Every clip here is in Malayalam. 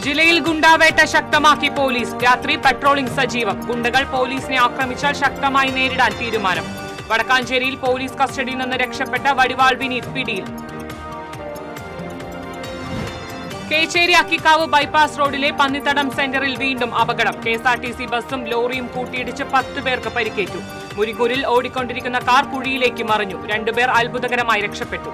ജില്ലയിൽ ഗുണ്ടാവേട്ട ശക്തമാക്കി പോലീസ്. രാത്രി പട്രോളിംഗ് സജീവം. ഗുണ്ടകൾ പോലീസിനെ ആക്രമിച്ചാൽ ശക്തമായി നേരിടാൻ തീരുമാനം. വടക്കാഞ്ചേരിയിൽ പോലീസ് കസ്റ്റഡിയിൽ നിന്ന് രക്ഷപ്പെട്ട വടിവാൾ വിനീത് പിടിയിൽ. കേച്ചേരി അക്കിക്കാവ് ബൈപ്പാസ് റോഡിലെ പന്നിത്തടം സെന്ററിൽ വീണ്ടും അപകടം. KSRTC ബസും ലോറിയും കൂട്ടിയിടിച്ച് 10 പേർക്ക് പരിക്കേറ്റു. മുരിങ്ങൂരിൽ ഓടിക്കൊണ്ടിരിക്കുന്ന കാർ കുഴിയിലേക്ക് മറിഞ്ഞു. 2 പേർ അത്ഭുതകരമായി രക്ഷപ്പെട്ടു.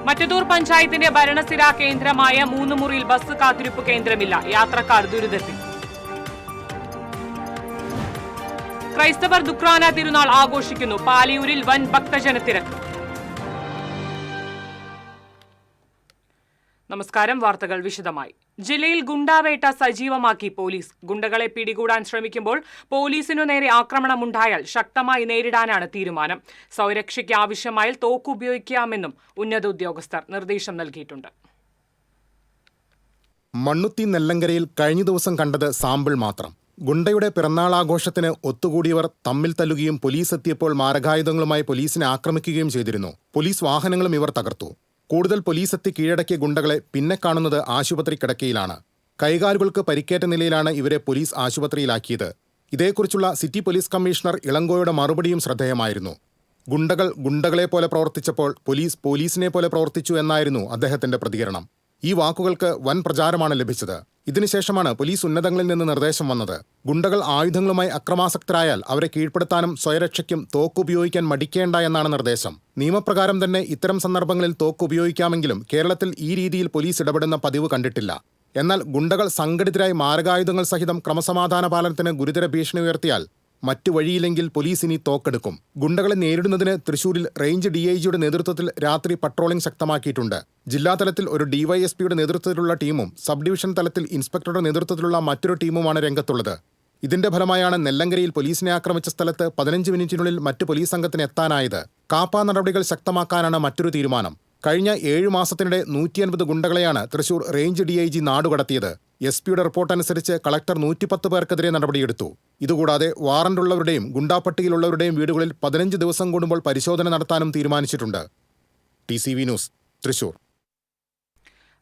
മറ്റത്തൂർ പഞ്ചായത്തിന്റെ ഭരണസ്ഥിരാ കേന്ദ്രമായ 3 മുറിയിൽ ബസ് കാത്തിരിപ്പ് കേന്ദ്രമില്ല. യാത്രക്കാർ ദുരിതത്തിൽ. ക്രൈസ്തവർ ദുക്രാന തിരുനാൾ ആഘോഷിക്കുന്നു. പാലിയൂരിൽ വൻ ഭക്തജനത്തിരക്ക്. നമസ്കാരം. വാർത്തകൾ വിശദമായി. ജില്ലയിൽ ഗുണ്ടാവേട്ട സജീവമാക്കി പോലീസ്. ഗുണ്ടകളെ പിടികൂടാൻ ശ്രമിക്കുമ്പോൾ പോലീസിനു നേരെ ആക്രമണമുണ്ടായാൽ ശക്തമായി നേരിടാനാണ് തീരുമാനം. സ്വരക്ഷയ്ക്ക് ആവശ്യമായാൽ തോക്ക് ഉപയോഗിക്കാമെന്നും ഉന്നത ഉദ്യോഗസ്ഥർ നിർദ്ദേശം നൽകിയിട്ടുണ്ട്. മണ്ണുത്തി നെല്ലങ്കരയിൽ കഴിഞ്ഞ ദിവസം കണ്ടത് സാമ്പിൾ മാത്രം. ഗുണ്ടയുടെ പിറന്നാളാഘോഷത്തിന് ഒത്തുകൂടിയവർ തമ്മിൽ തല്ലുകയും പോലീസ് എത്തിയപ്പോൾ മാരകായുധങ്ങളുമായി പോലീസിനെ ആക്രമിക്കുകയും ചെയ്തിരുന്നു. പോലീസ് വാഹനങ്ങളും ഇവർ തകർത്തു. കൂടുതൽ പോലീസ് എത്തി കീഴടക്കിയ ഗുണ്ടകളെ പിന്നെ കാണുന്നത് ആശുപത്രി കിടക്കയിലാണ്. കൈകാലുകൾക്ക് പരിക്കേറ്റ നിലയിലാണ് ഇവരെ പോലീസ് ആശുപത്രിയിലാക്കിയത്. ഇതേക്കുറിച്ചുള്ള സിറ്റി പോലീസ് കമ്മീഷണർ ഇളങ്കോയുടെ മറുപടിയും ശ്രദ്ധേയമായിരുന്നു. ഗുണ്ടകൾ ഗുണ്ടകളെ പോലെ പ്രവർത്തിച്ചപ്പോൾ പോലീസ് പോലീസിനെ പോലെ പ്രവർത്തിച്ചു എന്നായിരുന്നു അദ്ദേഹത്തിന്റെ പ്രതികരണം. ഈ വാക്കുകൾക്ക് വൻ പ്രചാരമാണ് ലഭിച്ചത്. ഇതിനുശേഷമാണ് പോലീസ് ഉന്നതങ്ങളിൽ നിന്ന് നിർദ്ദേശം വന്നത്. ഗുണ്ടകൾ ആയുധങ്ങളുമായി അക്രമാസക്തരായാൽ അവരെ കീഴ്പ്പെടുത്താനും സ്വയരക്ഷയ്ക്കും തോക്ക് ഉപയോഗിക്കാൻ മടിക്കേണ്ട എന്നാണ് നിർദ്ദേശം. നിയമപ്രകാരം തന്നെ ഇത്തരം സന്ദർഭങ്ങളിൽ തോക്ക് ഉപയോഗിക്കാമെങ്കിലും കേരളത്തിൽ ഈ രീതിയിൽ പോലീസ് ഇടപെടുന്ന പതിവ് കണ്ടിട്ടില്ല. എന്നാൽ ഗുണ്ടകൾ സംഘടിതരായി മാരകായുധങ്ങൾ സഹിതം ക്രമസമാധാന പാലനത്തിന് ഗുരുതര ഭീഷണി ഉയർത്തിയാൽ മറ്റു വഴിയില്ലെങ്കിൽ പോലീസ് ഇനി തോക്കെടുക്കും. ഗുണ്ടകളെ നേരിടുന്നതിന് തൃശൂരിൽ റേഞ്ച് DIGയുടെ നേതൃത്വത്തിൽ രാത്രി പട്രോളിംഗ് ശക്തമാക്കിയിട്ടുണ്ട്. ജില്ലാതലത്തിൽ ഒരു DYSPയുടെ നേതൃത്വത്തിലുള്ള ടീമും സബ് ഡിവിഷൻ തലത്തിൽ ഇൻസ്പെക്ടറുടെ നേതൃത്വത്തിലുള്ള മറ്റൊരു ടീമുമാണ് രംഗത്തുള്ളത്. ഇതിന്റെ ഫലമായാണ് നെല്ലങ്കരയിൽ പോലീസിനെ ആക്രമിച്ച സ്ഥലത്ത് 15 മിനിറ്റിനുള്ളിൽ മറ്റ് പോലീസ് സംഘത്തിന് എത്താനായത്. കാപ്പ നടപടികൾ ശക്തമാക്കാനാണ് മറ്റൊരു തീരുമാനം. കഴിഞ്ഞ 7 മാസത്തിനിടെ 150 ഗുണ്ടകളെയാണ് തൃശൂർ റേഞ്ച് DIG നാടുകടത്തിയത്. SP-യുടെ റിപ്പോർട്ട് അനുസരിച്ച് കളക്ടർ 110 പേർക്കെതിരെ നടപടിയെടുത്തു. ഇതുകൂടാതെ വാറന്റുള്ളവരുടെയും ഗുണ്ടാപ്പട്ടികയിലുള്ളവരുടെയും വീടുകളിൽ 15 ദിവസം കൂടുമ്പോൾ പരിശോധന നടത്താനും തീരുമാനിച്ചിട്ടുണ്ട്. TCV news, Thrissur.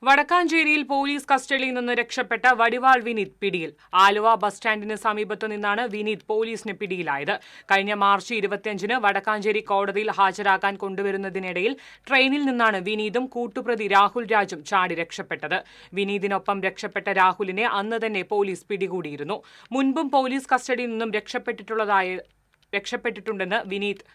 വടക്കാഞ്ചേരിയിൽ പോലീസ് കസ്റ്റഡിയിൽ നിന്ന് രക്ഷപ്പെട്ട വടിവാൾ വിനീത് പിടിയിൽ. ആലുവ ബസ് സ്റ്റാൻഡിന് സമീപത്തു നിന്നാണ് വിനീത് പോലീസിന് പിടിയിലായത്. കഴിഞ്ഞ മാർച്ച് 25-ന് വടക്കാഞ്ചേരി കോടതിയിൽ ഹാജരാക്കാൻ കൊണ്ടുവരുന്നതിനിടയിൽ ട്രെയിനിൽ നിന്നാണ് വിനീതും കൂട്ടുപ്രതി രാഹുൽ രാജും ചാടി രക്ഷപ്പെട്ടത്. വിനീതിനൊപ്പം രക്ഷപ്പെട്ട രാഹുലിനെ അന്ന് തന്നെ പോലീസ് പിടികൂടിയിരുന്നു. മുൻപും പോലീസ് കസ്റ്റഡിയിൽ നിന്നും രക്ഷപ്പെട്ടിട്ടുണ്ടെന്ന് വിനീത്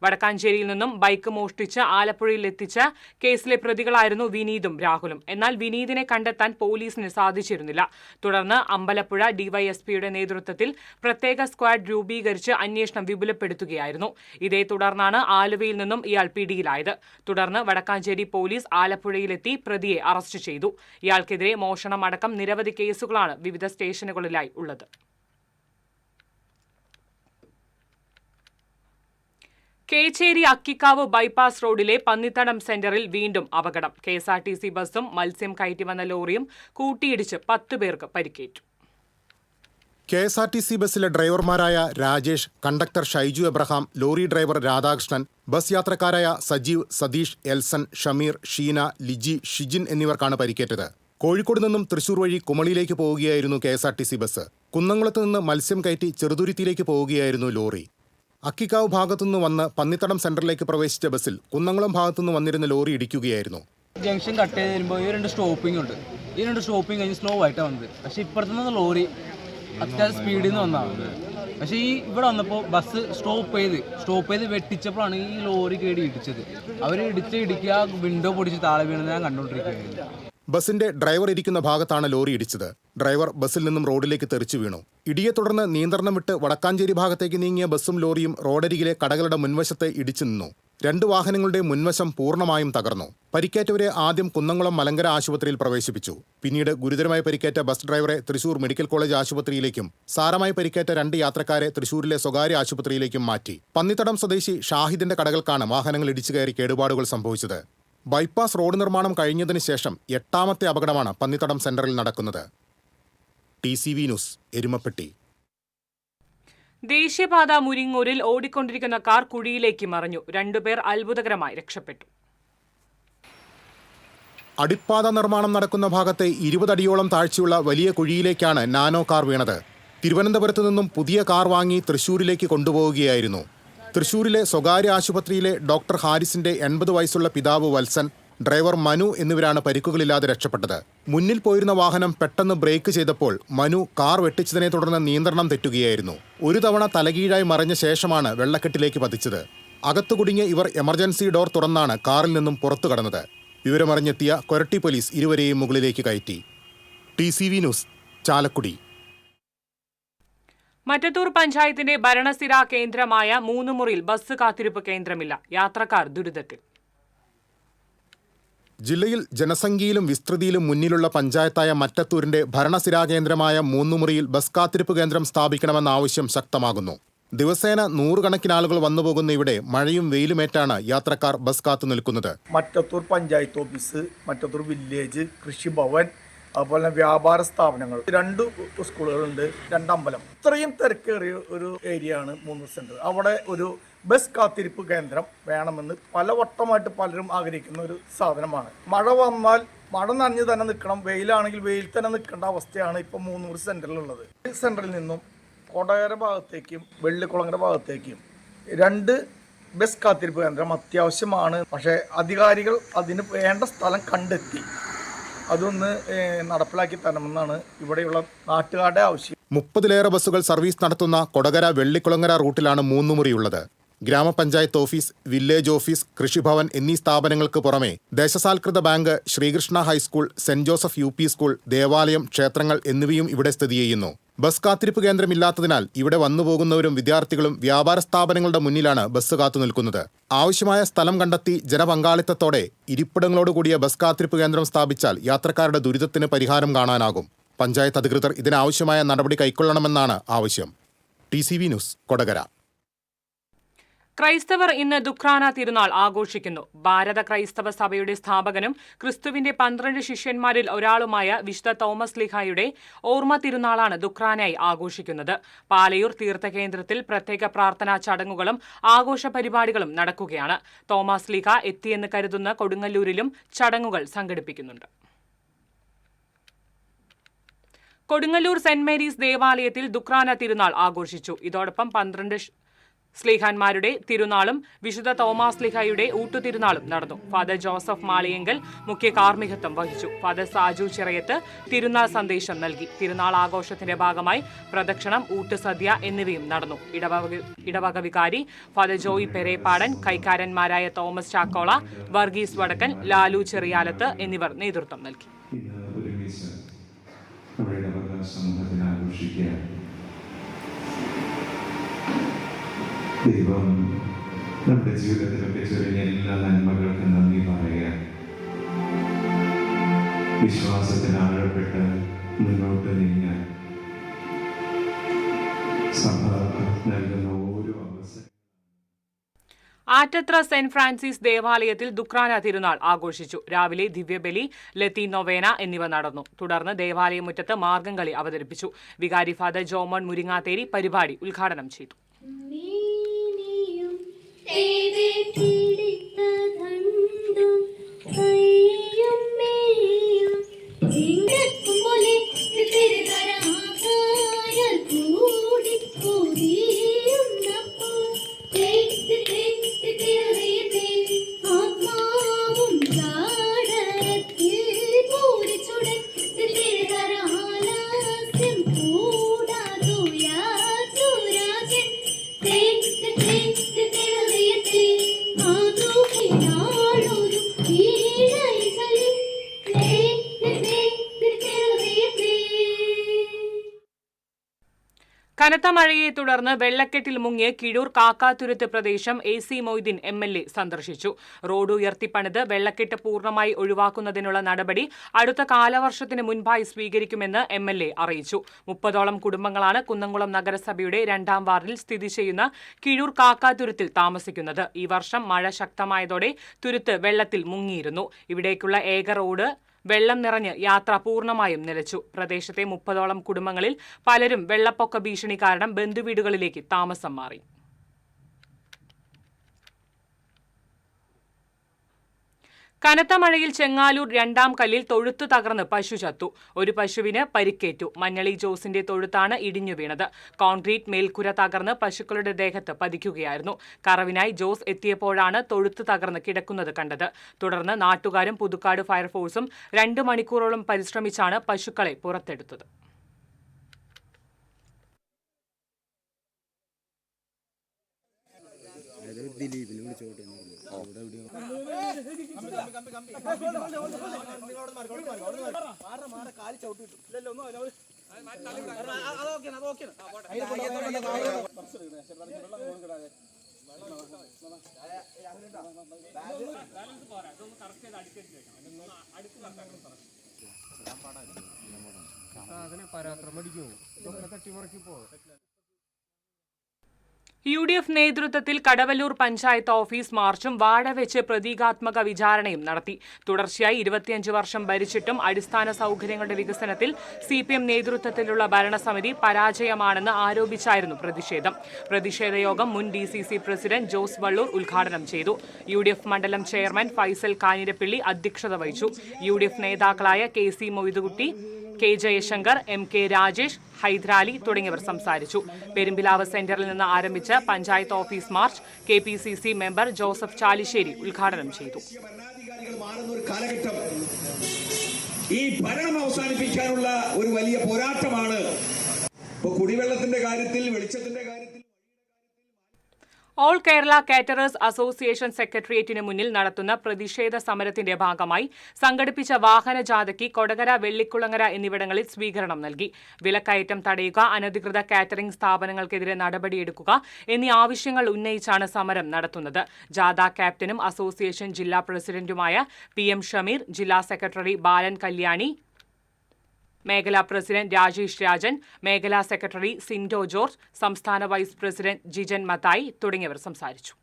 വടക്കാഞ്ചേരിയിൽ നിന്നും ബൈക്ക് മോഷ്ടിച്ച് ആലപ്പുഴയിൽ എത്തിച്ച കേസിലെ പ്രതികളായിരുന്നു വിനീതും രാഹുലും. എന്നാൽ വിനീതിനെ കണ്ടെത്താൻ പോലീസിന് സാധിച്ചിരുന്നില്ല. തുടർന്ന് അമ്പലപ്പുഴ DYSPയുടെ നേതൃത്വത്തിൽ പ്രത്യേക സ്ക്വാഡ് രൂപീകരിച്ച് അന്വേഷണം വിപുലപ്പെടുത്തുകയായിരുന്നു. ഇതേ തുടർന്നാണ് ആലുവയിൽ നിന്നും ഇയാൾ പിടിയിലായത്. തുടർന്ന് വടക്കാഞ്ചേരി പോലീസ് ആലപ്പുഴയിലെത്തി പ്രതിയെ അറസ്റ്റ് ചെയ്തു. ഇയാൾക്കെതിരെ മോഷണം അടക്കം നിരവധി കേസുകളാണ് വിവിധ സ്റ്റേഷനുകളിലായി ഉള്ളത്. കേച്ചേരി അക്കിക്കാവ് ബൈപ്പാസ് റോഡിലെ പന്നിത്തടം സെന്ററിൽ വീണ്ടും അപകടം. KSRTC ബസും മത്സ്യം കയറ്റി വന്ന ലോറിയും കൂട്ടിയിടിച്ച് 10 പേർക്ക് പരിക്കേറ്റു. KSRTC ബസ്സിലെ ഡ്രൈവർമാരായ Rajesh, conductor Shaiju Abraham, lorry driver Radhakrishnan, bus യാത്രക്കാരായ സജീവ്, സതീഷ്, എൽസൺ, ഷമീർ, ഷീന, ലിജി, ഷിജിൻ എന്നിവർക്കാണ് പരിക്കേറ്റത്. കോഴിക്കോട് നിന്നും തൃശൂർ വഴി കുമളിയിലേക്ക് പോവുകയായിരുന്നു KSRTC ബസ്. കുന്നംകുളത്ത് നിന്ന് മത്സ്യം കയറ്റി ചെറുതുരുത്തിയിലേക്ക് പോവുകയായിരുന്നു ലോറി. അക്കിക്കാവ് ഭാഗത്തുനിന്ന് വന്ന് പന്നിത്തടം സെന്ററിലേക്ക് പ്രവേശിച്ച ബസ്സിൽ കുന്നംകുളം ഭാഗത്തുനിന്ന് വന്നിരുന്ന ലോറി ഇടിക്കുകയായിരുന്നു. ജംഗ്ഷൻ കട്ട് ചെയ്ത് വരുമ്പോൾ ഈ 2 സ്റ്റോപ്പിംഗ് ഉണ്ട്. ഈ 2 സ്റ്റോപ്പിംഗ് കഴിഞ്ഞ് സ്ലോ ആയിട്ടാണ് വന്നത്. പക്ഷേ ഇപ്പുറത്തുനിന്ന് ലോറി അത്യാവശ്യം സ്പീഡിൽ നിന്ന് വന്നതാണ്. പക്ഷേ ഇവിടെ വന്നപ്പോൾ ബസ് സ്റ്റോപ്പ് ചെയ്ത് വെട്ടിച്ചപ്പോഴാണ് ഈ ലോറി കേടി ഇടിച്ചത്. അവർ ഇടിക്കുക വിൻഡോ പൊടിച്ച് താഴെ വീണെന്ന് ഞാൻ കണ്ടുകൊണ്ടിരിക്കുകയായിരുന്നു. ബസിന്റെ ഡ്രൈവർ ഇരിക്കുന്ന ഭാഗത്താണ് ലോറി ഇടിച്ചത്. ഡ്രൈവർ ബസ്സിൽ നിന്നും റോഡിലേക്ക് തെറിച്ചു വീണു. ഇടിയെ തുടർന്ന് നിയന്ത്രണം വിട്ട് വടക്കാഞ്ചേരി ഭാഗത്തേക്ക് നീങ്ങിയ ബസ്സും ലോറിയും റോഡരികിലെ കടകളുടെ മുൻവശത്തെ ഇടിച്ചു നിന്നു. 2 വാഹനങ്ങളുടെ മുൻവശം പൂർണ്ണമായും തകർന്നു. പരിക്കേറ്റവരെ ആദ്യം കുന്നംകുളം മലങ്കര ആശുപത്രിയിൽ പ്രവേശിപ്പിച്ചു. പിന്നീട് ഗുരുതരമായി പരിക്കേറ്റ ബസ് ഡ്രൈവറെ തൃശൂർ മെഡിക്കൽ കോളേജ് ആശുപത്രിയിലേക്കും സാരമായി പരിക്കേറ്റ 2 യാത്രക്കാരെ തൃശൂരിലെ സ്വകാര്യ ആശുപത്രിയിലേക്കും മാറ്റി. പന്നിത്തടം സ്വദേശി ഷാഹിദിന്റെ കടകൾക്കാണ് വാഹനങ്ങൾ ഇടിച്ചു കയറി കേടുപാടുകൾ സംഭവിച്ചത്. ബൈപ്പാസ് റോഡ് നിർമ്മാണം കഴിഞ്ഞതിന് ശേഷം 8ാമത്തെ അപകടമാണ് പന്നിത്തടം സെന്ററിൽ നടക്കുന്നത്. TCV news, Erumapetty. ദേശീയപാത മുരിങ്ങൂരിൽ ഓടിക്കൊണ്ടിരിക്കുന്ന കാർ കുഴിയിലേക്ക് മറിഞ്ഞു. 2 പേർ അത്ഭുതകരമായി രക്ഷപ്പെട്ടു. അടിപ്പാത നിർമ്മാണം നടക്കുന്ന ഭാഗത്തെ 20 അടിയോളം താഴ്ചയുള്ള വലിയ കുഴിയിലേക്കാണ് നാനോ കാർ വീണത്. തിരുവനന്തപുരത്ത് നിന്നും പുതിയ കാർ വാങ്ങി തൃശൂരിലേക്ക് കൊണ്ടുപോവുകയായിരുന്നു. തൃശൂരിലെ സ്വകാര്യ ആശുപത്രിയിലെ ഡോക്ടർ ഹാരിസിന്റെ 80 വയസ്സുള്ള പിതാവ് വത്സൻ, ഡ്രൈവർ മനു എന്നിവരാണ് പരിക്കുകളില്ലാതെ രക്ഷപ്പെട്ടത്. മുന്നിൽ പോയിരുന്ന വാഹനം പെട്ടെന്ന് ബ്രേക്ക് ചെയ്തപ്പോൾ മനു കാർ വെട്ടിച്ചതിനെ തുടർന്ന് നിയന്ത്രണം തെറ്റുകയായിരുന്നു. ഒരു തവണ തലകീഴായി മറിഞ്ഞ ശേഷമാണ് വെള്ളക്കെട്ടിലേക്ക് പതിച്ചത്. അകത്തു കുടുങ്ങിയ ഇവർ എമർജൻസി ഡോർ തുറന്നാണ് കാറിൽ നിന്നും പുറത്തു കടന്നത്. വിവരമറിഞ്ഞെത്തിയ കൊരട്ടി പോലീസ് ഇരുവരെയും മുകളിലേക്ക് കയറ്റി. TCV news, Chalakudy. മറ്റത്തൂർ പഞ്ചായത്തിന്റെ ഭരണസ്ഥിരാ കേന്ദ്രമായ മൂന്നുമുറിയിൽ ബസ് കാത്തിരിപ്പ് കേന്ദ്രമില്ല. യാത്രക്കാർ ദുരിതത്തിൽ. ജില്ലയിൽ ജനസംഖ്യയിലും വിസ്തൃതിയിലും മുന്നിലുള്ള പഞ്ചായത്തായ മറ്റത്തൂരിന്റെ ഭരണസ്ഥിരാ കേന്ദ്രമായ മൂന്നുമുറിയിൽ ബസ് കാത്തിരിപ്പ് കേന്ദ്രം സ്ഥാപിക്കണമെന്ന ആവശ്യം ശക്തമാകുന്നു. ദിവസേന 100 കണക്കിന് ആളുകൾ വന്നുപോകുന്ന ഇവിടെ മഴയും വെയിലുമേറ്റാണ് യാത്രക്കാർ ബസ് കാത്തു നിൽക്കുന്നത്. മറ്റത്തൂർ പഞ്ചായത്ത് ഓഫീസ്, മറ്റത്തൂർ വില്ലേജ്, കൃഷിഭവൻ, അതുപോലെ വ്യാപാര സ്ഥാപനങ്ങൾ, 2 സ്കൂളുകളുണ്ട്, 2 അമ്പലം. ഇത്രയും തിരക്കേറിയ ഒരു ഏരിയയാണ് 3 സെന്റർ. അവിടെ ഒരു ബസ് കാത്തിരിപ്പ് കേന്ദ്രം വേണമെന്ന് പലവട്ടമായിട്ട് പലരും ആഗ്രഹിക്കുന്ന ഒരു സാധനമാണ്. മഴ വന്നാൽ മഴ നനഞ്ഞ് തന്നെ നിൽക്കണം, വെയിലാണെങ്കിൽ വെയിൽ തന്നെ നിൽക്കേണ്ട അവസ്ഥയാണ് ഇപ്പോൾ 3 സെന്ററിലുള്ളത്. ഈ സെന്ററിൽ നിന്നും കൊടകര ഭാഗത്തേക്കും വെള്ളിക്കുളങ്ങര ഭാഗത്തേക്കും 2 ബസ് കാത്തിരിപ്പ് കേന്ദ്രം അത്യാവശ്യമാണ്. പക്ഷേ അധികാരികൾ അതിന് വേണ്ട സ്ഥലം കണ്ടെത്തി അതൊന്ന് നടപ്പിലാക്കി തരണമെന്നാണ് ഇവിടെയുള്ള നാട്ടുകാരുടെ ആവശ്യം. 30-ലേറെ ബസ്സുകൾ സർവീസ് നടത്തുന്ന കൊടകര വെള്ളിക്കുളങ്ങര റൂട്ടിലാണ് മൂന്നുമുറിയുള്ളത്. ഗ്രാമപഞ്ചായത്ത് ഓഫീസ്, വില്ലേജ് ഓഫീസ്, കൃഷിഭവൻ എന്നീ സ്ഥാപനങ്ങൾക്ക് പുറമെ ദേശസാൽകൃത bank, Sreekrishna high school, saint Joseph UP school, ദേവാലയം, ക്ഷേത്രങ്ങൾ എന്നിവയും ഇവിടെ സ്ഥിതി ചെയ്യുന്നു. ബസ് കാത്തിരിപ്പ് കേന്ദ്രമില്ലാത്തതിനാൽ ഇവിടെ വന്നുപോകുന്നവരും വിദ്യാർത്ഥികളും വ്യാപാര സ്ഥാപനങ്ങളുടെ മുന്നിലാണ് ബസ് കാത്തു നിൽക്കുന്നത്. ആവശ്യമായ സ്ഥലം കണ്ടെത്തി ജനപങ്കാളിത്തത്തോടെ ഇരിപ്പിടങ്ങളോടുകൂടിയ ബസ് കാത്തിരിപ്പ് കേന്ദ്രം സ്ഥാപിച്ചാൽ യാത്രക്കാരുടെ ദുരിതത്തിന് പരിഹാരം കാണാനാകും. പഞ്ചായത്ത് അധികൃതർ ഇതിനാവശ്യമായ നടപടി കൈക്കൊള്ളണമെന്നാണ് ആവശ്യം. TCV news, Kodakara. ക്രൈസ്തവർ ഇന്ന് ദുഃഖ്രാന തിരുനാൾ ആഘോഷിക്കുന്നു. ഭാരത ക്രൈസ്തവ സഭയുടെ സ്ഥാപകനും ക്രിസ്തുവിന്റെ 12 ശിഷ്യന്മാരിൽ ഒരാളുമായ വിശുദ്ധ തോമസ് ലീഹായുടെ ഓർമ്മ തിരുനാളാണ് ദുഃഖ്രാനായി ആഘോഷിക്കുന്നത്. പാലയൂർ തീർത്ഥകേന്ദ്രത്തിൽ പ്രത്യേക പ്രാർത്ഥനാ ചടങ്ങുകളും ആഘോഷ പരിപാടികളും നടക്കുകയാണ്. തോമസ് ലീഹ എത്തിയെന്ന് കരുതുന്ന കൊടുങ്ങല്ലൂരിലും ചടങ്ങുകൾ സംഘടിപ്പിക്കുന്നുണ്ട്. കൊടുങ്ങല്ലൂർ സെന്റ് മേരീസ് ദേവാലയത്തിൽ ദുഃഖ്രാന തിരുനാൾ ആഘോഷിച്ചു. ഇതോടൊപ്പം 12 സ്ലീഹാന്മാരുടെ തിരുനാളും വിശുദ്ധ തോമാസ് ലീഹായുടെ ഊട്ടുതിരുനാളും നടന്നു. ഫാദർ ജോസഫ് മാളിയങ്കൽ മുഖ്യ കാർമ്മികത്വം വഹിച്ചു. ഫാദർ സാജു ചിറയത്ത് തിരുനാൾ സന്ദേശം നൽകി. തിരുനാൾ ആഘോഷത്തിന്റെ ഭാഗമായി പ്രദക്ഷിണം, ഊട്ടുസദ്യ എന്നിവയും നടന്നു. ഇടവക വികാരി ഫാദർ ജോയി പെരേപ്പാടൻ, കൈക്കാരന്മാരായ തോമസ് ചാക്കോള, വർഗീസ് വടക്കൻ, ലാലു ചെറിയാലത്ത് എന്നിവർ നേതൃത്വം നൽകി. ദൈവം നമ്മുടെ ജീവിതത്തിലൊക്കെ ചെറിയ എല്ലാ നന്മകൾക്കും നന്ദി പറയുക. വിശ്വാസത്തിൽ ആഴപ്പെട്ട് മുന്നോട്ട് നീങ്ങാൻ സഭ നൽകുന്ന ഓരോ അവസരം. ആറ്റത്ര സെന്റ് ഫ്രാൻസിസ് ദേവാലയത്തിൽ ദുഃഖ്രാന തിരുനാൾ ആഘോഷിച്ചു. രാവിലെ ദിവ്യബലി, ലത്തീൻ നൊവേന എന്നിവ നടന്നു. തുടർന്ന് ദേവാലയ മുറ്റത്ത് മാർഗംകളി അവതരിപ്പിച്ചു. വികാരി ഫാദർ ജോമോൻ മുരിങ്ങാത്തേരി പരിപാടി ഉദ്ഘാടനം ചെയ്തു. കനത്ത മഴയെ തുടർന്ന് വെള്ളക്കെട്ടിൽ മുങ്ങിയ കിഴൂർ കാക്കാതുരുത്ത് പ്രദേശം AC മൊയ്തീൻ MLA സന്ദർശിച്ചു. റോഡ് ഉയർത്തിപ്പണിത് വെള്ളക്കെട്ട് പൂർണ്ണമായി ഒഴിവാക്കുന്നതിനുള്ള നടപടി അടുത്ത കാലവർഷത്തിന് മുൻപായി സ്വീകരിക്കുമെന്ന് MLA അറിയിച്ചു. 30ഓളം കുടുംബങ്ങളാണ് കുന്നംകുളം നഗരസഭയുടെ 2ാം വാർഡിൽ സ്ഥിതി ചെയ്യുന്ന കിഴൂർ കാക്കാതുരുത്തിൽ താമസിക്കുന്നത്. ഈ വർഷം മഴ ശക്തമായതോടെ തുരുത്ത് വെള്ളത്തിൽ മുങ്ങിയിരുന്നു. ഇവിടേക്കുള്ള ഏക റോഡ് വെള്ളം നിറഞ്ഞ് യാത്ര പൂർണ്ണമായും നിലച്ചു. പ്രദേശത്തെ 30ഓളം കുടുംബങ്ങളിൽ പലരും വെള്ളപ്പൊക്ക ഭീഷണി കാരണം ബന്ധുവീടുകളിലേക്ക് താമസം മാറി. കനത്ത മഴയിൽ ചെങ്ങാലൂർ രണ്ടാം കല്ലിൽ തൊഴുത്ത് തകർന്ന് പശു ചത്തു. ഒരു പശുവിന് പരിക്കേറ്റു. മഞ്ഞളി ജോസിന്റെ തൊഴുത്താണ് ഇടിഞ്ഞു വീണത്. കോൺക്രീറ്റ് മേൽക്കുര തകർന്ന് പശുക്കളുടെ ദേഹത്ത് പതിക്കുകയായിരുന്നു. കറവിനായി ജോസ് എത്തിയപ്പോഴാണ് തൊഴുത്ത് തകർന്ന് കിടക്കുന്നത് കണ്ടത്. തുടർന്ന് നാട്ടുകാരും പുതുക്കാട് ഫയർഫോഴ്സും 2 മണിക്കൂറോളം പരിശ്രമിച്ചാണ് പശുക്കളെ പുറത്തെടുത്തത്. UDF നേതൃത്വത്തിൽ കടവല്ലൂർ പഞ്ചായത്ത് ഓഫീസ് മാർച്ചും വാഴവെച്ച് പ്രതീകാത്മക വിചാരണയും നടത്തി. തുടർച്ചയായി 25 വർഷം ഭരിച്ചിട്ടും അടിസ്ഥാന സൗകര്യങ്ങളുടെ വികസനത്തിൽ CPM നേതൃത്വത്തിലുള്ള ഭരണസമിതി പരാജയമാണെന്ന് ആരോപിച്ചായിരുന്നു പ്രതിഷേധം. പ്രതിഷേധയോഗം മുൻ DCC പ്രസിഡന്റ് ജോസ് വള്ളൂർ ഉദ്ഘാടനം ചെയ്തു. UDF മണ്ഡലം ചെയർമാൻ ഫൈസൽ കാഞ്ഞിരപ്പള്ളി അധ്യക്ഷത വഹിച്ചു. UDF നേതാക്കളായ KC Moidukutty, K Jaishankar, MK Rajesh, Hyder Ali തുടങ്ങിയവർ സംസാരിച്ചു. പെരുമ്പിലാവ് സെന്ററിൽ നിന്ന് ആരംഭിച്ച panchayat office March KPCC member Joseph Chalissery ഉദ്ഘാടനം ചെയ്തു. ഈ ഭരണം അവസാനിപ്പിക്കാനുള്ള ഒരു വലിയ പോരാട്ടമാണ്. കുടിവെള്ളത്തിന്റെ കാര്യത്തിൽ, വെളിച്ചത്തിന്റെ കാര്യത്തിൽ ഓൾ കേരള കാറ്ററേഴ്സ് അസോസിയേഷൻ സെക്രട്ടേറിയറ്റിന് മുന്നിൽ നടത്തുന്ന പ്രതിഷേധ സമരത്തിന്റെ ഭാഗമായി സംഘടിപ്പിച്ച വാഹന ജാഥയ്ക്ക് കൊടകര, വെള്ളിക്കുളങ്ങര എന്നിവിടങ്ങളിൽ സ്വീകരണം നൽകി. വിലക്കയറ്റം തടയുക, അനധികൃത കാറ്ററിംഗ് സ്ഥാപനങ്ങൾക്കെതിരെ നടപടിയെടുക്കുക എന്നീ ആവശ്യങ്ങൾ ഉന്നയിച്ചാണ് സമരം നടത്തുന്നത്. ജാഥ ക്യാപ്റ്റനും അസോസിയേഷൻ ജില്ലാ പ്രസിഡന്റുമായ PM ഷമീർ, ജില്ലാ സെക്രട്ടറി ബാലൻ കല്യാണി, മേഖലാ പ്രസിഡന്റ് രാജേഷ് രാജൻ, മേഖലാ സെക്രട്ടറി സിൻഡോ ജോർജ്, സംസ്ഥാന വൈസ് പ്രസിഡന്റ് ജിജൻ മത്തായി തുടങ്ങിയവർ സംസാരിച്ചു.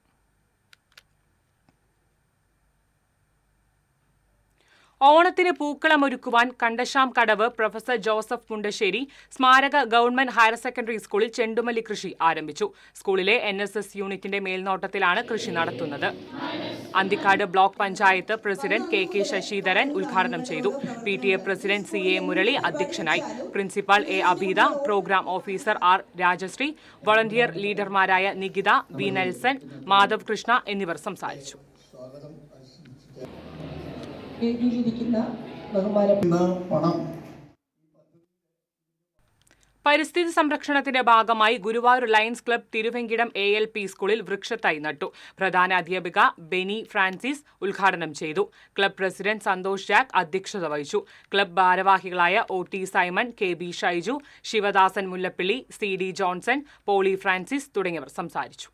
ഓണത്തിന് പൂക്കളമൊരുക്കുവാൻ കണ്ടശാം കടവ് പ്രൊഫസർ ജോസഫ് മുണ്ടശ്ശേരി സ്മാരക ഗവൺമെന്റ് ഹയർ സെക്കൻഡറി സ്കൂളിൽ ചെണ്ടുമല്ലി കൃഷി ആരംഭിച്ചു. സ്കൂളിലെ NSS യൂണിറ്റിന്റെ മേൽനോട്ടത്തിലാണ് കൃഷി നടത്തുന്നത്. Anthikad block panchayat president KK Sasidharan ഉദ്ഘാടനം ചെയ്തു. PTA പ്രസിഡന്റ് CA മുരളി അധ്യക്ഷനായി. Principal A Abeeda, programme officer R Rajasree, volunteer ലീഡർമാരായ നികിത, B നെൽസൺ, മാധവ് കൃഷ്ണ എന്നിവർ സംസാരിച്ചു. പരിസ്ഥിതി സംരക്ഷണത്തിന്റെ ഭാഗമായി Guruvayur lions club Thiruvenkitam ALP സ്കൂളിൽ വൃക്ഷത്തൈ നട്ടു. പ്രധാന അധ്യാപിക ബെനി ഫ്രാൻസിസ് ഉദ്ഘാടനം ചെയ്തു. ക്ലബ് പ്രസിഡന്റ് സന്തോഷ് ജാക്ക് അധ്യക്ഷത വഹിച്ചു. ക്ലബ് ഭാരവാഹികളായ OT Simon, KB Shaiju, Sivadasan Mullappally, CD Johnson, Poly Francis തുടങ്ങിയവർ സംസാരിച്ചു.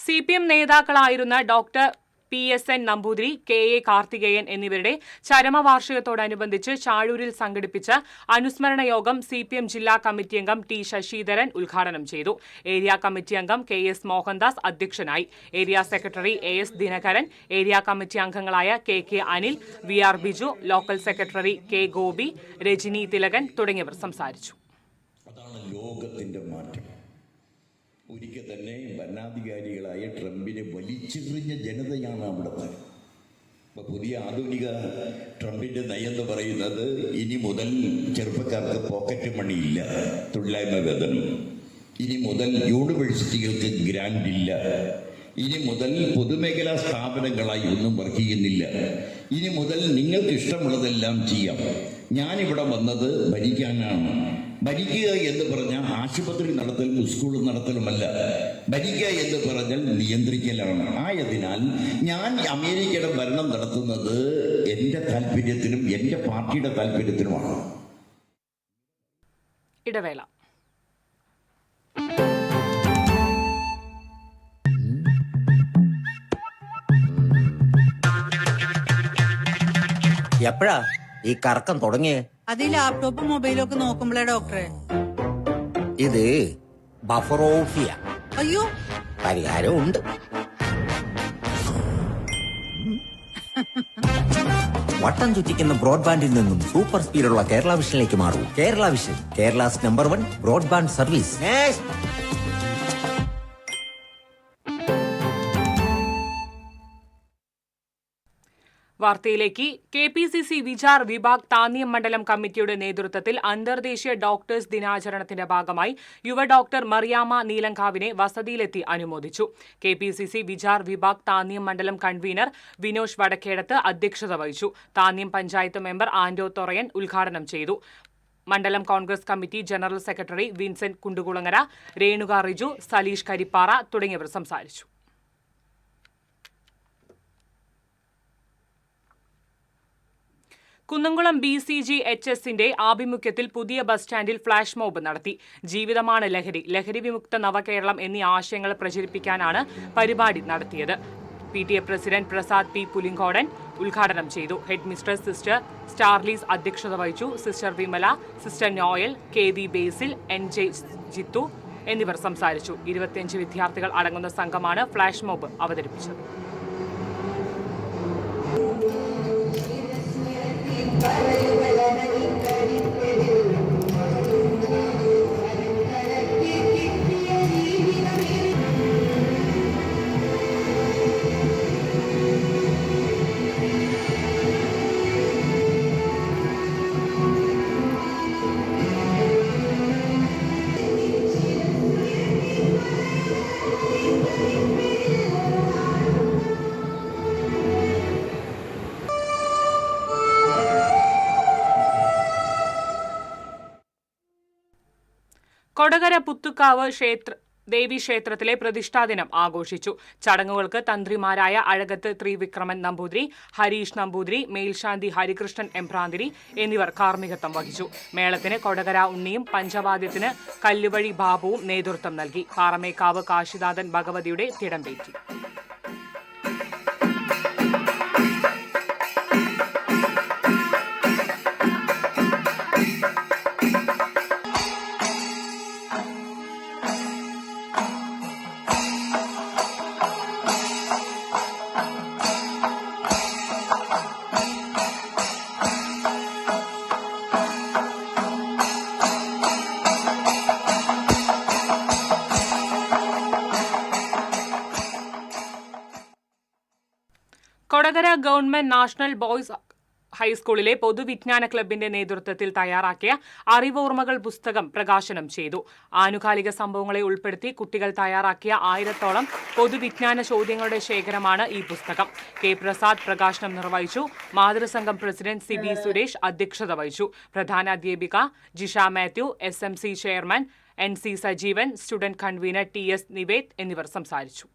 CPM നേതാക്കളായിരുന്ന doctor PSN Namboothiri, KA Karthikeyan എന്നിവരുടെ ചരമവാർഷികത്തോടനുബന്ധിച്ച് ചാഴൂരിൽ സംഘടിപ്പിച്ച അനുസ്മരണ യോഗം CPM ജില്ലാ കമ്മിറ്റി അംഗം T ശശിധരൻ ഉദ്ഘാടനം ചെയ്തു. ഏരിയ കമ്മിറ്റി അംഗം KS മോഹൻദാസ് അധ്യക്ഷനായി. Area secretary AS Dinakaran, area committee അംഗങ്ങളായ KK Anil, VR Biju, local secretary K Gopi, Rajani Thilakan തുടങ്ങിയവർ സംസാരിച്ചു. അതാണ് ലോകത്തിന്റെ മാറ്റം. ഒരിക്കൽ തന്നെ ഭരണാധികാരികളായ ട്രംപിനെ വലിച്ചെറിഞ്ഞ ജനതയാണ് അവിടുത്തെ. അപ്പോൾ പുതിയ ആധുനിക ട്രംപിൻ്റെ നയം എന്ന് പറയുന്നത് ഇനി മുതൽ ചെറുപ്പക്കാർക്ക് പോക്കറ്റ് മണി ഇല്ല, തൊഴിലായ്മ വേതനം. ഇനി മുതൽ യൂണിവേഴ്സിറ്റികൾക്ക് ഗ്രാൻഡ് ഇല്ല. ഇനി മുതൽ പൊതുമേഖലാ സ്ഥാപനങ്ങളായി ഒന്നും വർക്ക് ചെയ്യുന്നില്ല. ഇനി മുതൽ നിങ്ങൾക്ക് ഇഷ്ടമുള്ളതെല്ലാം ചെയ്യാം. ഞാനിവിടെ വന്നത് ഭരിക്കാനാണ്. ഭരിക്കുക എന്ന് പറഞ്ഞാൽ ആശുപത്രി നടത്തലും സ്കൂൾ നടത്തലുമല്ല. ഭരിക്കുക എന്ന് പറഞ്ഞാൽ നിയന്ത്രിക്കലാണ്. ആയതിനാൽ ഞാൻ അമേരിക്കയുടെ ഭരണം നടത്തുന്നത് എൻ്റെ താല്പര്യത്തിനും എൻ്റെ പാർട്ടിയുടെ താല്പര്യത്തിനുമാണ്. ഇടവേള. എപ്പോഴാ ഈ കറക്കം തുടങ്ങിയേ? അത് ഈ ലാപ്ടോപ്പും മൊബൈലും ഒക്കെ നോക്കുമ്പോഴേ ഡോക്ടറെ. ഇത് ബഫറോഫിയ. അയ്യോ, പരിഹാരം ഉണ്ട്. വട്ടം ചുറ്റിക്കുന്ന ബ്രോഡ്ബാൻഡിൽ നിന്നും സൂപ്പർ സ്പീഡുള്ള കേരള വിഷനിലേക്ക് മാറൂ. Kerala vision, Kerala's number 1 broadband service. വാർത്തയിലേക്ക്. KPCC വിചാർ വിഭാഗ് താന്നിയം മണ്ഡലം കമ്മിറ്റിയുടെ നേതൃത്വത്തിൽ അന്തർദേശീയ ഡോക്ടേഴ്സ് ദിനാചരണത്തിന്റെ ഭാഗമായി യുവ ഡോക്ടർ മറിയാമ്മ നീലങ്കാവിനെ വസതിയിലെത്തി അനുമോദിച്ചു. KPCC വിചാർ വിഭാഗ് താന്നിയം മണ്ഡലം കൺവീനർ വിനോഷ് വടക്കേടത്ത് അധ്യക്ഷത വഹിച്ചു. താന്നിയം പഞ്ചായത്ത് മെമ്പർ ആന്റോ തൊറയൻ ഉദ്ഘാടനം ചെയ്തു. മണ്ഡലം Congress committee general secretary Vincent Kundukulangara, Renuka Riju, Saleesh Karippara തുടങ്ങിയവർ സംസാരിച്ചു. കുന്നംകുളം BCG-HS ആഭിമുഖ്യത്തിൽ പുതിയ ബസ് സ്റ്റാൻഡിൽ ഫ്ലാഷ് മോബ് നടത്തി. ജീവിതമാണ് ലഹരി, ലഹരി വിമുക്ത നവകേരളം എന്നീ ആശയങ്ങൾ പ്രചരിപ്പിക്കാനാണ് പരിപാടി നടത്തിയത്. PTA president Prasad P. പുലിങ്കോടൻ ഉദ്ഘാടനം ചെയ്തു. ഹെഡ് മിസ്ട്രസ് സിസ്റ്റർ സ്റ്റാർലീസ് അധ്യക്ഷത വഹിച്ചു. Sister Vimala, sister Noel, KV ബേസിൽ, NJ ജിത്തു എന്നിവർ സംസാരിച്ചു. 25 വിദ്യാർത്ഥികൾ അടങ്ങുന്ന സംഘമാണ് ഫ്ലാഷ് മോബ് അവതരിപ്പിച്ചത്. കൊടകര പുത്തുക്കാവ് ദേവീക്ഷേത്രത്തിലെ പ്രതിഷ്ഠാദിനം ആഘോഷിച്ചു. ചടങ്ങുകൾക്ക് തന്ത്രിമാരായ അഴകത്ത് ത്രിവിക്രമൻ നമ്പൂതിരി, ഹരീഷ് നമ്പൂതിരി, മേൽശാന്തി ഹരികൃഷ്ണൻ എംപ്രാന്തിരി എന്നിവർ കാർമ്മികത്വം വഹിച്ചു. മേളത്തിന് കൊടകര ഉണ്ണിയും പഞ്ചവാദ്യത്തിന് കല്ലുവഴി ബാബുവും നേതൃത്വം നൽകി. പാറമേക്കാവ് കാശിനാഥൻ ഭഗവതിയുടെ തിടമ്പേറ്റി. കൊടകര ഗവൺമെന്റ് നാഷണൽ ബോയ്സ് ഹൈസ്കൂളിലെ പൊതുവിജ്ഞാന ക്ലബിന്റെ നേതൃത്വത്തിൽ തയ്യാറാക്കിയ അറിവോർമ്മകൾ പുസ്തകം പ്രകാശനം ചെയ്തു. ആനുകാലിക സംഭവങ്ങളെ ഉൾപ്പെടുത്തി കുട്ടികൾ തയ്യാറാക്കിയ 1000-ഓളം പൊതുവിജ്ഞാന ചോദ്യങ്ങളുടെ ശേഖരമാണ് ഈ പുസ്തകം. K. പ്രസാദ് പ്രകാശനം നിർവഹിച്ചു. മാതൃസംഘം പ്രസിഡന്റ് CB സുരേഷ് അധ്യക്ഷത വഹിച്ചു. പ്രധാനാധ്യാപിക Jisha Mathew, SMC chairman NC Sajeevan, student convenor TS Nivedh എന്നിവർ സംസാരിച്ചു.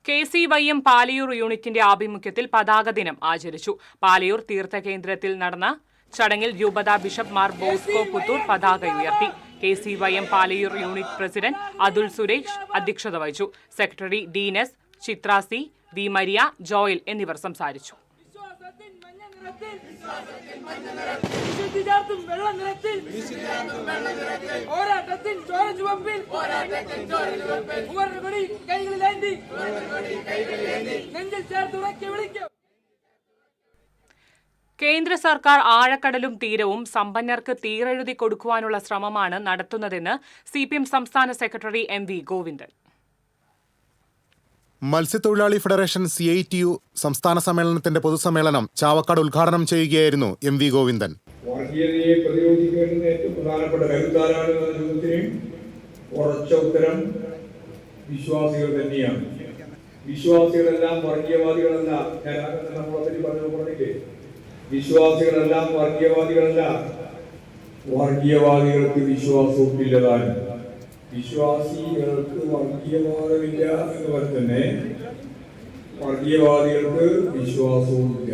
KCYM പാലയൂർ യൂണിറ്റിന്റെ ആഭിമുഖ്യത്തിൽ പതാക ദിനം ആചരിച്ചു. പാലയൂർ തീർത്ഥകേന്ദ്രത്തിൽ നടന്ന ചടങ്ങിൽ രൂപതാ ബിഷപ്പ് മാർ ബോസ്കോ പുത്തൂർ പതാക ഉയർത്തി. KCYM Palayur unit president Athul Suresh അധ്യക്ഷത വഹിച്ചു. Secretary Deenas, Chithra C, V. Maria, Joel എന്നിവർ സംസാരിച്ചു. കേന്ദ്ര സർക്കാർ ആഴക്കടലും തീരവും സമ്പന്നർക്ക് തീരെഴുതി കൊടുക്കുവാനുള്ള ശ്രമമാണ് നടത്തുന്നതെന്ന് CPM സംസ്ഥാന സെക്രട്ടറി MV ഗോവിന്ദൻ. മത്സ്യത്തൊഴിലാളി ഫെഡറേഷൻ CITU സംസ്ഥാന സമ്മേളനത്തിന്റെ പൊതുസമ്മേളനം ചാവക്കാട് ഉദ്ഘാടനം ചെയ്യുകയായിരുന്നു MV ഗോവിന്ദൻ. വർഗീയതയെ പ്രതിരോധിക്കേണ്ടുന്ന ഏറ്റവും പ്രധാനപ്പെട്ട കരുത്താരാണ് എന്ന ചോദ്യത്തിന് ഉറച്ച ഉത്തരം വിശ്വാസികൾ തന്നെയാണ്. വിശ്വാസികളെല്ലാം വർഗീയവാദികളല്ല. ഞാൻ പറഞ്ഞില്ലേ, വിശ്വാസികളെല്ലാം വർഗീയവാദികളല്ല. വർഗീയവാദികൾക്ക് വിശ്വാസവും ഇല്ലതാണ്. വിശ്വാസികൾക്ക് വർഗീയവാദമില്ല എന്നതുപോലെ തന്നെ വർഗീയവാദികൾക്ക് വിശ്വാസവും ഇല്ല.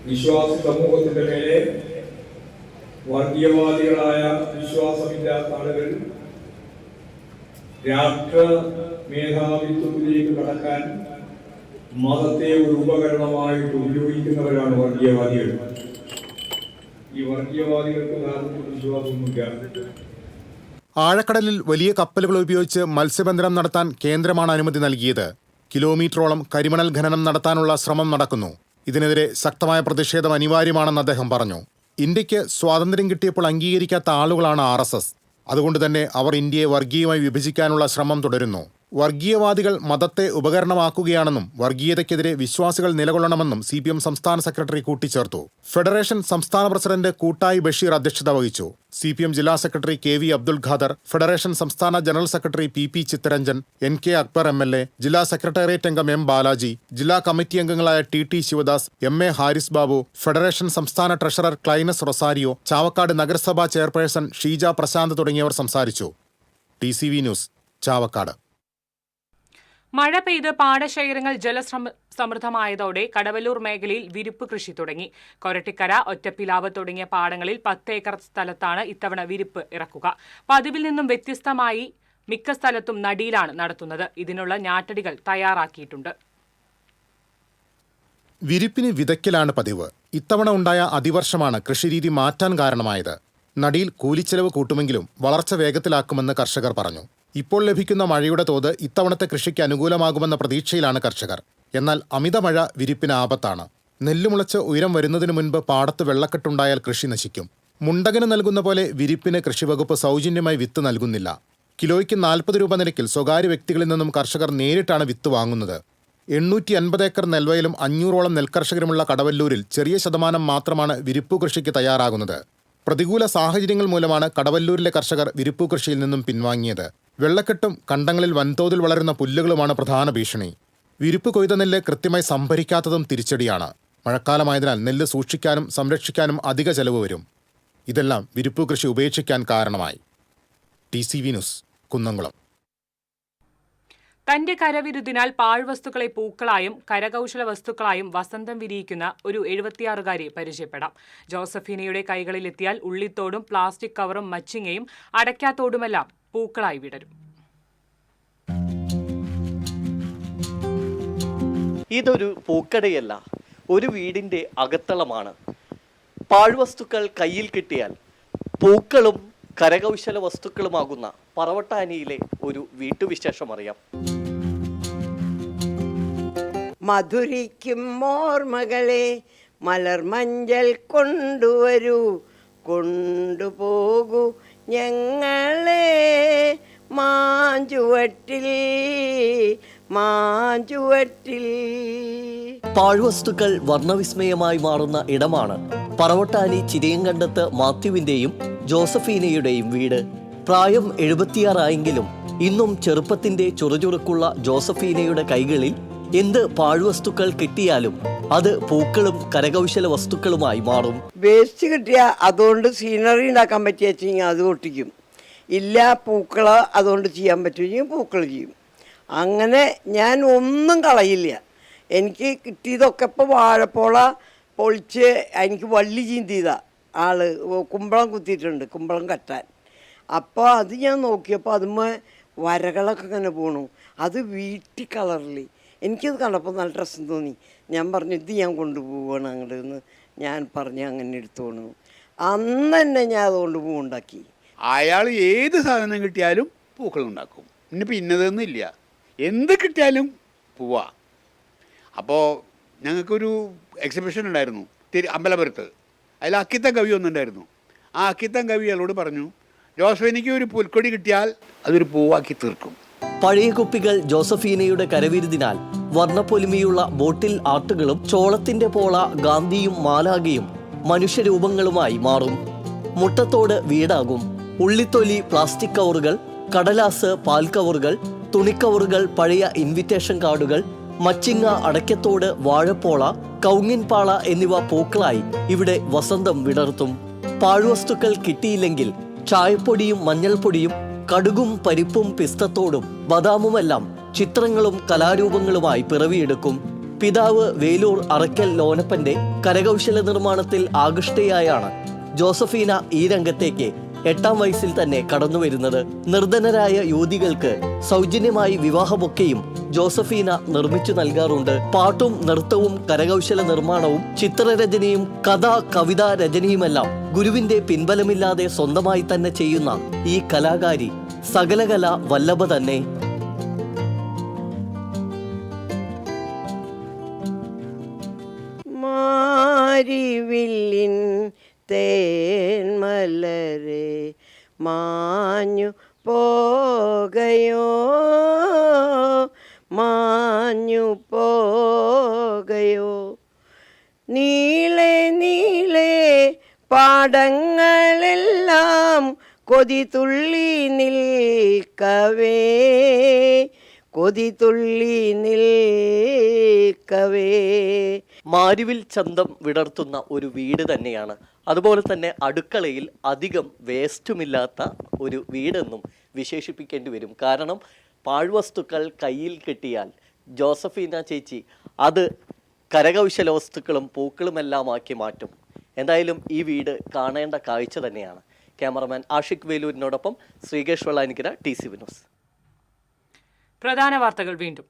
വിശ്വാസ സമൂഹത്തിന്റെ മേലെ വർഗീയവാദികളായ വിശ്വാസമില്ലാത്ത ആളുകൾ രാഷ്ട്ര മേധാവിത്വത്തിലേക്ക് കടക്കാൻ മതത്തെ ഒരു ഉപകരണമായിട്ട് ഉപയോഗിക്കുന്നവരാണ് വർഗീയവാദികൾ. ഈ വർഗീയവാദികൾക്ക് യഥാർത്ഥത്തിൽ വിശ്വാസമൊന്നുമില്ല. ആഴക്കടലിൽ വലിയ കപ്പലുകൾ ഉപയോഗിച്ച് മത്സ്യബന്ധനം നടത്താൻ കേന്ദ്രമാണ് അനുമതി നൽകിയത്. കിലോമീറ്ററോളം കരിമണൽ ഖനനം നടത്താനുള്ള ശ്രമം നടക്കുന്നു. ഇതിനെതിരെ ശക്തമായ പ്രതിഷേധം അനിവാര്യമാണെന്ന് അദ്ദേഹം പറഞ്ഞു. ഇന്ത്യക്ക് സ്വാതന്ത്ര്യം കിട്ടിയപ്പോൾ അംഗീകരിക്കാത്ത ആളുകളാണ് RSS. അതുകൊണ്ട് തന്നെ അവർ ഇന്ത്യയെ വർഗീയമായി വിഭജിക്കാനുള്ള ശ്രമം തുടരുന്നു. വർഗീയവാദികൾ മതത്തെ ഉപകരണമാക്കുകയാണെന്നും വർഗീയതയ്ക്കെതിരെ വിശ്വാസികൾ നിലകൊള്ളണമെന്നും CPM സംസ്ഥാന സെക്രട്ടറി കൂട്ടിച്ചേർത്തു. ഫെഡറേഷൻ സംസ്ഥാന പ്രസിഡന്റ് കൂട്ടായി ബഷീർ അധ്യക്ഷത വഹിച്ചു. CPM ജില്ലാ secretary KV Abdul Khader, federation സംസ്ഥാന general secretary PP Chittaranjan, NK Akbar MLA, ജില്ലാ സെക്രട്ടേറിയറ്റ് അംഗം M ബാലാജി, ജില്ലാ കമ്മിറ്റി അംഗങ്ങളായ TT Sivadas, MA Haris Babu, federation സംസ്ഥാന ട്രഷറർ ക്ലൈനസ് റൊസാരിയോ, ചാവക്കാട് നഗരസഭാ ചെയർപേഴ്സൺ ഷീജ പ്രശാന്ത് തുടങ്ങിയവർ സംസാരിച്ചു. TCV news, Chavakkad. മഴ പെയ്ത് പാടശേഖരങ്ങൾ ജലസമൃദ്ധമായതോടെ കടവല്ലൂർ മേഖലയിൽ വിരിപ്പ് കൃഷി തുടങ്ങി. കൊരട്ടിക്കര, ഒറ്റപ്പിലാവ് തുടങ്ങിയ പാടങ്ങളിൽ 10 ഏക്കർ സ്ഥലത്താണ് ഇത്തവണ വിരിപ്പ് ഇറക്കുക. പതിവിൽ നിന്നും വ്യത്യസ്തമായി മിക്ക സ്ഥലത്തും നടിയിലാണ് നടത്തുന്നത്. ഇതിനുള്ള ഞാറ്റടികൾ തയ്യാറാക്കിയിട്ടുണ്ട്. വിരിപ്പിന് വിതയ്ക്കലാണ് പതിവ്. ഇത്തവണ ഉണ്ടായ അതിവർഷമാണ് കൃഷിരീതി മാറ്റാൻ കാരണമായത്. നടിയിൽ കൂലിച്ചെലവ് കൂട്ടുമെങ്കിലും വളർച്ച വേഗത്തിലാക്കുമെന്ന് കർഷകർ പറഞ്ഞു. ഇപ്പോൾ ലഭിക്കുന്ന മഴയുടെ തോത് ഇത്തവണത്തെ കൃഷിക്ക് അനുകൂലമാകുമെന്ന പ്രതീക്ഷയിലാണ് കർഷകർ. എന്നാൽ അമിതമഴ വിരിപ്പിന് ആപത്താണ്. നെല്ലുമുളച്ച് ഉയരം വരുന്നതിന് മുൻപ് പാടത്ത് വെള്ളക്കെട്ടുണ്ടായാൽ കൃഷി നശിക്കും. മുണ്ടകന് നൽകുന്ന പോലെ വിരിപ്പിന് കൃഷിവകുപ്പ് സൗജന്യമായി വിത്ത് നൽകുന്നില്ല. കിലോയ്ക്ക് 40 രൂപ നിരക്കിൽ സ്വകാര്യ വ്യക്തികളിൽ നിന്നും കർഷകർ നേരിട്ടാണ് വിത്ത് വാങ്ങുന്നത്. 850 ഏക്കർ നെൽവയലും 500ഓളം നെൽകർഷകരുമുള്ള കടവല്ലൂരിൽ ചെറിയ ശതമാനം മാത്രമാണ് വിരിപ്പു കൃഷിക്ക് തയ്യാറാകുന്നത്. പ്രതികൂല സാഹചര്യങ്ങൾ മൂലമാണ് കടവല്ലൂരിലെ കർഷകർ വിരിപ്പു കൃഷിയിൽ നിന്നും പിൻവാങ്ങിയത്. വെള്ളക്കെട്ടും കണ്ടങ്ങളിൽ വൻതോതിൽ വളരുന്ന പുല്ലുകളുമാണ് പ്രധാന ഭീഷണി. വിരിപ്പ് കൊയ്ത നെല്ല് കൃത്യമായി സംഭരിക്കാത്തതും തിരിച്ചടിയാണ്. മഴക്കാലമായതിനാൽ നെല്ല് സൂക്ഷിക്കാനും സംരക്ഷിക്കാനും അധിക ചെലവ് വരും. ഇതെല്ലാം വിരിപ്പു കൃഷി ഉപേക്ഷിക്കാൻ കാരണമായി. TCV news, Kunnamkulam. തന്റെ കരവിരുതിനാൽ പാഴ്വസ്തുക്കളെ പൂക്കളായും കരകൗശല വസ്തുക്കളായും വസന്തം വിരിയിക്കുന്ന ഒരു 76-കാരിയെ പരിചയപ്പെടാം. ജോസഫീനയുടെ കൈകളിലെത്തിയാൽ ഉള്ളിത്തോടും പ്ലാസ്റ്റിക് കവറും മച്ചിങ്ങയും അടയ്ക്കാത്തോടുമെല്ലാം പൂക്കളായി വിടരും. ഇതൊരു പൂക്കടയല്ല, ഒരു വീടിന്റെ അകത്തളമാണ്. പാഴ്വസ്തുക്കൾ കയ്യിൽ കിട്ടിയാൽ പൂക്കളും കരകൗശല വസ്തുക്കളുമാകുന്ന പറവട്ടാനിയിലെ ഒരു വീട്ടുവിശേഷം അറിയാം. മധുരിക്കും ഓർമ്മകളെ മലർമഞ്ചൽ കൊണ്ടുവരൂ, കൊണ്ടുപോകൂ ഞങ്ങളെ മാഞ്ചുവട്ടിൽ മാഞ്ചുവട്ടിൽ. പാഴ്വസ്തുക്കൾ വർണ്ണവിസ്മയമായി മാറുന്ന ഇടമാണ് പറവട്ടാനി ചിരിയങ്കണ്ടത്ത് മാത്യുവിന്റെയും ജോസഫീനയുടെയും വീട്. പ്രായം 76 ആയെങ്കിലും ഇന്നും ചെറുപ്പത്തിന്റെ ചുറുചുറുക്കുള്ള ജോസഫീനയുടെ കൈകളിൽ എന്ത് പാഴ്വസ്തുക്കൾ കിട്ടിയാലും അത് പൂക്കളും കരകൗശല വസ്തുക്കളുമായി മാറും. വേസ്റ്റ് കിട്ടിയാൽ അതുകൊണ്ട് സീനറി ഉണ്ടാക്കാൻ പറ്റിയ അത് ഒട്ടിക്കും. ഇല്ല പൂക്കള് അതുകൊണ്ട് ചെയ്യാൻ പറ്റുമെങ്കിൽ പൂക്കൾ ചെയ്യും. അങ്ങനെ ഞാൻ ഒന്നും കളയില്ല. എനിക്ക് കിട്ടിയതൊക്കെ ഇപ്പോൾ വാഴപ്പോള പൊളിച്ച് എനിക്ക് വള്ളി ചീന്തിയതാണ്. ആള് കുമ്പളം കുത്തിയിട്ടുണ്ട്, കുമ്പളം കട്ടാൻ. അപ്പോൾ അത് ഞാൻ നോക്കിയപ്പോൾ അതുമ്മേ വരകളൊക്കെ ഇങ്ങനെ പോണു. അത് വീട്ടിൽ കളറിൽ എനിക്കത് കണ്ടപ്പോൾ നല്ല രസം തോന്നി. ഞാൻ പറഞ്ഞു ഇത് ഞാൻ കൊണ്ടുപോവുകയാണ് അങ്ങോട്ട് എന്ന് ഞാൻ പറഞ്ഞ് അങ്ങനെ എടുത്തോണു. അന്ന് തന്നെ ഞാൻ അതുകൊണ്ട് പൂവുണ്ടാക്കി. അയാൾ ഏത് സാധനം കിട്ടിയാലും പൂക്കളുണ്ടാക്കും. ഇന്നിപ്പോൾ ഇന്നതൊന്നുമില്ല, എന്ത് കിട്ടിയാലും പൂവാ. അപ്പോൾ ഞങ്ങൾക്കൊരു എക്സിബിഷൻ ഉണ്ടായിരുന്നു അമ്പലപുരത്ത്. അതിൽ അക്കിത്തം കവി ഒന്നുണ്ടായിരുന്നു. ആ അക്കിത്തം കവി അയാളോട് പറഞ്ഞു, ജോസഫീനയ്ക്ക് ഒരു പുൽക്കൊടി കിട്ടിയാൽ അതൊരു പൂവാക്കി തീർക്കും. പഴയ കുപ്പികൾ ജോസഫീനയുടെ കരവിരുതിനാൽ വർണ്ണപ്പൊലിമയുള്ള ബോട്ടിൽ ആർട്ടുകളും ചോളത്തിന്റെ പോള ഗാന്ധിയും മാലാകയും മനുഷ്യരൂപങ്ങളുമായി മാറും. മുട്ടത്തോട് വീടാകും. ഉള്ളിത്തൊലി പ്ലാസ്റ്റിക് കവറുകൾ, കടലാസ് പാൽക്കവറുകൾ, തുണിക്കവറുകൾ, പഴയ ഇൻവിറ്റേഷൻ കാർഡുകൾ, മച്ചിങ്ങ, അടയ്ക്കത്തോട്, വാഴപ്പോള, കൗങ്ങിൻപാള എന്നിവ പൂക്കളായി ഇവിടെ വസന്തം വിടർത്തും. പാഴ്വസ്തുക്കൾ കിട്ടിയില്ലെങ്കിൽ ചായപ്പൊടിയും മഞ്ഞൾപ്പൊടിയും കടുകും പരിപ്പും പിസ്തത്തോടും ബദാമുമെല്ലാം ചിത്രങ്ങളും കലാരൂപങ്ങളുമായി പിറവിയെടുക്കും. പിതാവ് വേലൂർ അറക്കൽ ലോനപ്പന്റെ കരകൗശല നിർമ്മാണത്തിൽ ആകൃഷ്ടയായാണ് ജോസഫീന ഈ രംഗത്തേക്ക് 8ാം വയസ്സിൽ തന്നെ കടന്നുവരുന്നത്. നിർധനരായ യുവതികൾക്ക് സൗജന്യമായി വിവാഹമൊക്കെയും ജോസഫീന നിർമ്മിച്ചു നൽകാറുണ്ട്. പാട്ടും നൃത്തവും കരകൗശല നിർമ്മാണവും ചിത്രരചനയും കവിതാ രചനയുമെല്ലാം ഗുരുവിന്റെ പിൻബലമില്ലാതെ സ്വന്തമായി തന്നെ ചെയ്യുന്ന ഈ കലാകാരി സകലകല വല്ലഭ തന്നെ. മാരിവില്ലിൻ തേന്മലരെ മാഞ്ഞു പോകയോ മാഞ്ഞു പോകയോ നീളെ നീളെ പാടങ്ങളെല്ലാം കൊതിതുള്ളി നിൽക്കവേ കൊതിതുള്ളി നിൽക്കവേ. മാരിവിൽ ചന്തം വിടർത്തുന്ന ഒരു വീട് തന്നെയാണ്. അതുപോലെ തന്നെ അടുക്കളയിൽ അധികം വേസ്റ്റുമില്ലാത്ത ഒരു വീടെന്നും വിശേഷിപ്പിക്കേണ്ടി വരും. കാരണം പാഴ്വസ്തുക്കൾ കയ്യിൽ കിട്ടിയാൽ ജോസഫീന ചേച്ചി അത് കരകൗശല വസ്തുക്കളും പൂക്കളുമെല്ലാം ആക്കി മാറ്റും. എന്തായാലും ഈ വീട് കാണേണ്ട കാഴ്ച തന്നെയാണ്. ക്യാമറമാൻ ആഷിഖ് വേലൂരിനോടൊപ്പം ശ്രീകേഷ് വെള്ളാനിക്കര, TC ന്യൂസ്. പ്രധാന വാർത്തകൾ വീണ്ടും.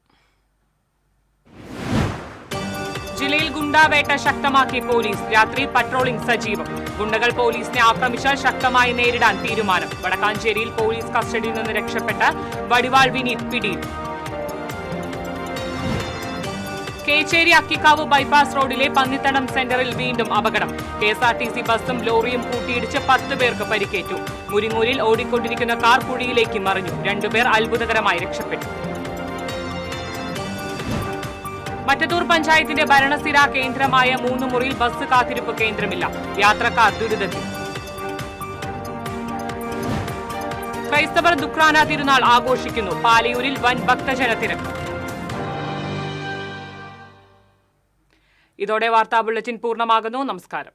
ജില്ലയിൽ ഗുണ്ടാവേട്ട ശക്തമാക്കി പോലീസ്. രാത്രി പട്രോളിംഗ് സജീവം. ഗുണ്ടകൾ പോലീസിനെ ആക്രമിച്ചാൽ ശക്തമായി നേരിടാൻ തീരുമാനം. വടക്കാഞ്ചേരിയിൽ പോലീസ് കസ്റ്റഡിയിൽ നിന്ന് രക്ഷപ്പെട്ട വടിവാൾ വിനീത് പിടിയിൽ. കേച്ചേരി അക്കിക്കാവ് ബൈപ്പാസ് റോഡിലെ പന്നിത്തടം സെന്ററിൽ വീണ്ടും അപകടം. KSRTC ബസും ലോറിയും കൂട്ടിയിടിച്ച് 10 പേർക്ക് പരിക്കേറ്റു. മുരിങ്ങൂരിൽ ഓടിക്കൊണ്ടിരിക്കുന്ന കാർ കുഴിയിലേക്ക് മറിഞ്ഞു. 2 പേർ അത്ഭുതകരമായി രക്ഷപ്പെട്ടു. മറ്റത്തൂർ പഞ്ചായത്തിന്റെ ഭരണസ്ഥിര കേന്ദ്രമായ 3 മുറിയിൽ ബസ് കാത്തിരിപ്പ് കേന്ദ്രമില്ല. യാത്രക്കാർ ദുരിതത്തിൽ. ക്രൈസ്തവർ ദുഃഖ്രാന തിരുനാൾ ആഘോഷിക്കുന്നു. പാലയൂരിൽ വൻ ഭക്തജന തിരക്ക്. ഇതോടെ വാർത്താ ബുള്ളറ്റിൻ പൂർണ്ണമാകുന്നു. നമസ്കാരം.